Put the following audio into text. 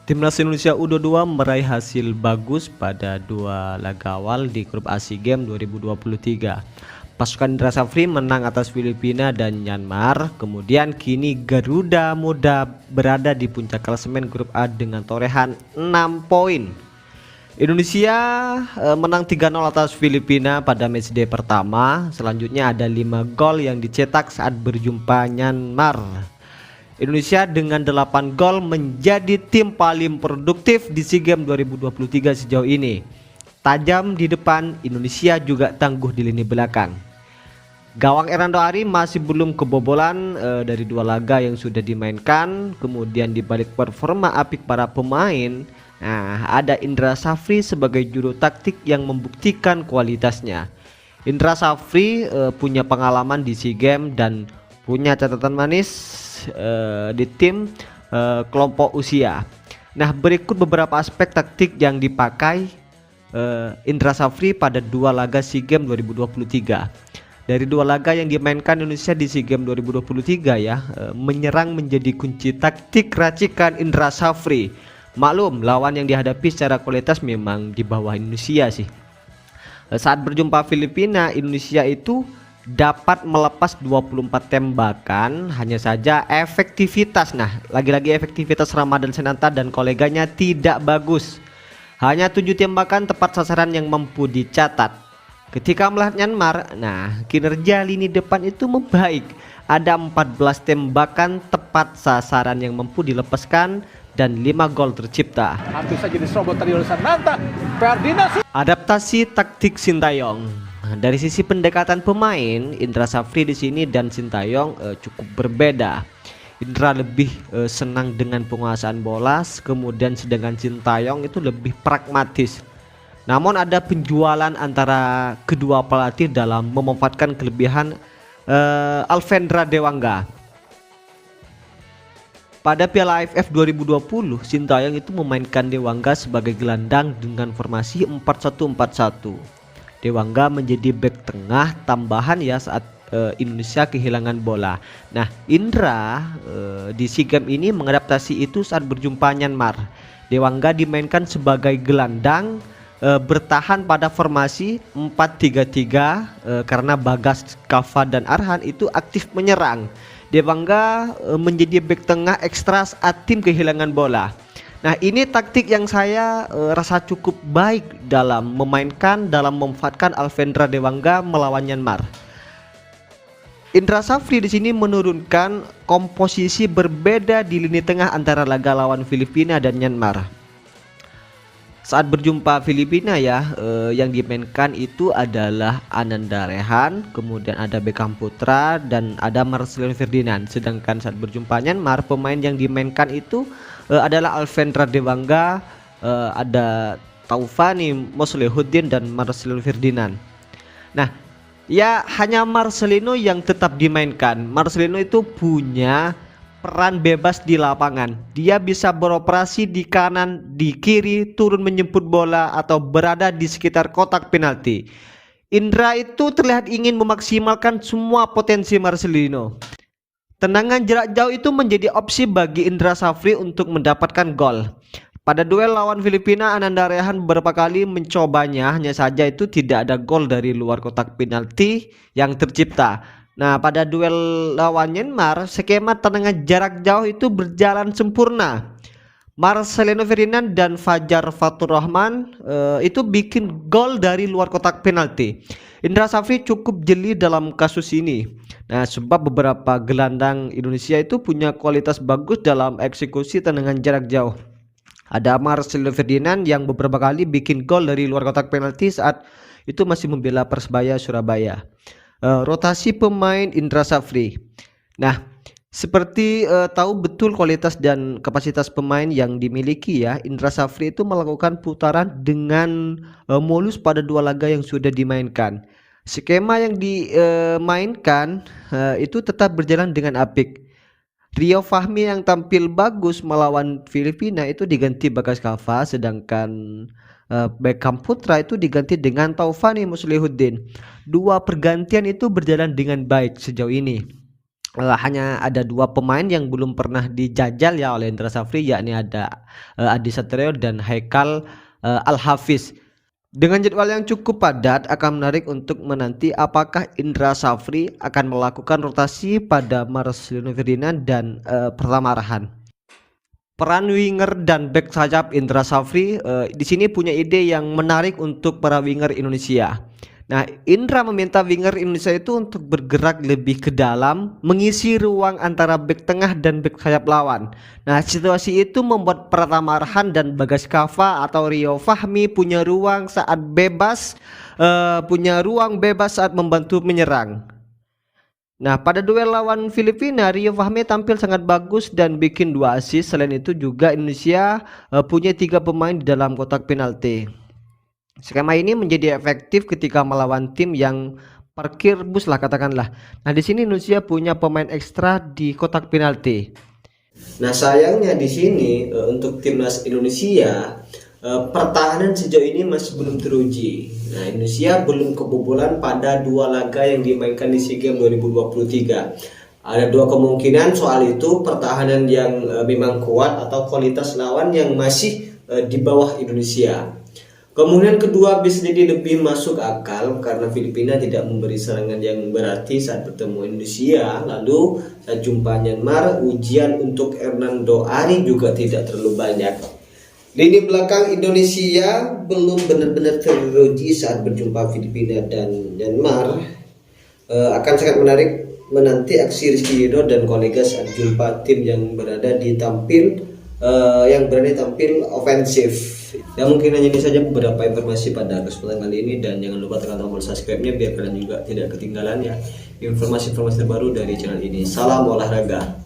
Timnas Indonesia U22 meraih hasil bagus pada dua laga awal di grup A SEA Games 2023. Pasukan Indra Safri menang atas Filipina dan Myanmar. Kemudian kini Garuda Muda berada di puncak klasemen grup A dengan torehan 6 poin. Indonesia menang 3-0 atas Filipina pada matchday pertama. Selanjutnya ada 5 gol yang dicetak saat berjumpa Myanmar. Indonesia dengan 8 gol menjadi tim paling produktif di SEA Games 2023 sejauh ini. Tajam di depan, Indonesia juga tangguh di lini belakang. Gawang Hernando Ari masih belum kebobolan dari dua laga yang sudah dimainkan. Kemudian dibalik performa apik para pemain, ada Indra Safri sebagai juru taktik yang membuktikan kualitasnya. Indra Safri punya pengalaman di SEA Games dan punya catatan manis di tim kelompok usia. Nah, berikut beberapa aspek taktik yang dipakai Indra Safri pada dua laga SEA Games 2023. Dari dua laga yang dimainkan Indonesia di SEA Games 2023 ya, menyerang menjadi kunci taktik racikan Indra Safri. Maklum, lawan yang dihadapi secara kualitas memang di bawah Indonesia sih. Saat berjumpa Filipina, Indonesia itu dapat melepas 24 tembakan, hanya saja efektivitas, lagi-lagi efektivitas Ramadan Sananta dan koleganya tidak bagus. Hanya 7 tembakan tepat sasaran yang mampu dicatat. Ketika melihat Myanmar, kinerja lini depan itu membaik. Ada 14 tembakan tepat sasaran yang mampu dilepaskan dan 5 gol tercipta. Hampir saja diserobot tadi oleh Sananta. Ferdinand. Adaptasi taktik Sintayong. Dari sisi pendekatan pemain, Indra Safri di sini dan Sintayong cukup berbeda. Indra lebih senang dengan penguasaan bola, kemudian sedangkan Sintayong itu lebih pragmatis. Namun ada penjualan antara kedua pelatih dalam memanfaatkan kelebihan Alvendra Dewangga. Pada Piala AFF 2020, Sintayong itu memainkan Dewangga sebagai gelandang dengan formasi 4-1-4-1. Dewangga menjadi bek tengah tambahan ya saat Indonesia kehilangan bola. Nah, Indra di SEA Games ini mengadaptasi itu saat berjumpa Myanmar. Dewangga dimainkan sebagai gelandang bertahan pada formasi 4-3-3 karena Bagas, Kava dan Arhan itu aktif menyerang. Dewangga menjadi bek tengah ekstra saat tim kehilangan bola. Nah, ini taktik yang saya rasa cukup baik dalam memanfaatkan Alvendra Dewangga melawan Myanmar. Indra Safri di sini menurunkan komposisi berbeda di lini tengah antara laga lawan Filipina dan Myanmar. Saat berjumpa Filipina ya, yang dimainkan itu adalah Ananda Rehan, kemudian ada Beckham Putra dan ada Marcelino Ferdinand. Sedangkan saat berjumpa Myanmar, pemain yang dimainkan itu adalah Alvendra Dewangga, ada Taufani Moslehuddin dan Marcelino Ferdinand. Nah, ya hanya Marcelino yang tetap dimainkan. Marcelino itu punya peran bebas di lapangan. Dia bisa beroperasi di kanan, di kiri, turun menjemput bola atau berada di sekitar kotak penalti. Indra itu terlihat ingin memaksimalkan semua potensi Marcelino. Tendangan jarak jauh itu menjadi opsi bagi Indra Safri untuk mendapatkan gol. Pada duel lawan Filipina, Ananda Rehan beberapa kali mencobanya, hanya saja itu tidak ada gol dari luar kotak penalti yang tercipta. Nah, pada duel lawan Myanmar, skema tendangan jarak jauh itu berjalan sempurna. Marcelino Ferdinand dan Fajar Fatur Rahman itu bikin gol dari luar kotak penalti. Indra Safri cukup jeli dalam kasus ini. Nah, sebab beberapa gelandang Indonesia itu punya kualitas bagus dalam eksekusi tendangan jarak jauh. Ada Marcelino Ferdinand yang beberapa kali bikin gol dari luar kotak penalti saat itu masih membela Persebaya Surabaya. Rotasi pemain Indra Safri. Nah, seperti tahu betul kualitas dan kapasitas pemain yang dimiliki ya, Indra Safri itu melakukan putaran dengan mulus pada dua laga yang sudah dimainkan. Skema yang dimainkan itu tetap berjalan dengan apik. Rio Fahmi yang tampil bagus melawan Filipina itu diganti Bagas Kava, sedangkan Beckham Putra itu diganti dengan Taufani Muslihuddin. Dua pergantian itu berjalan dengan baik sejauh ini. hanya ada 2 pemain yang belum pernah dijajal ya oleh Indra Safri, yakni ada Adi Satrio dan Haikal Al-Hafiz. Dengan jadwal yang cukup padat, akan menarik untuk menanti apakah Indra Safri akan melakukan rotasi pada Marcelino Ferdinand dan Pratama Arhan. Peran winger dan back sayap Indra Safri di sini punya ide yang menarik untuk para winger Indonesia. Nah, Indra meminta winger Indonesia itu untuk bergerak lebih ke dalam, mengisi ruang antara bek tengah dan bek sayap lawan. Nah, situasi itu membuat Pratama Arhan dan Bagas Kava atau Rio Fahmi punya ruang bebas saat membantu menyerang. Nah, pada duel lawan Filipina, Rio Fahmi tampil sangat bagus dan bikin 2 assist. Selain itu juga Indonesia punya 3 pemain di dalam kotak penalti. Skema ini menjadi efektif ketika melawan tim yang parkir bus lah katakanlah. Nah, di sini Indonesia punya pemain ekstra di kotak penalti. Nah, sayangnya di sini untuk timnas Indonesia pertahanan sejauh ini masih belum teruji. Nah, Indonesia belum kebobolan pada 2 laga yang dimainkan di SEA Games 2023. Ada 2 kemungkinan soal itu, pertahanan yang memang kuat atau kualitas lawan yang masih di bawah Indonesia. Kemudian kedua bisa jadi lebih masuk akal karena Filipina tidak memberi serangan yang berarti saat bertemu Indonesia. Lalu saat jumpa Myanmar, ujian untuk Hernando Ari juga tidak terlalu banyak. Lini belakang Indonesia belum benar-benar teruji saat berjumpa Filipina dan Myanmar. Akan sangat menarik menanti aksi Rizky Ridho dan kolega saat jumpa tim yang berada tampil ofensif. Dan mungkin hanya ini saja beberapa informasi pada kesempatan kali ini, dan jangan lupa tekan tombol subscribe-nya biar kalian juga tidak ketinggalan ya informasi-informasi terbaru dari channel ini. Salam olahraga.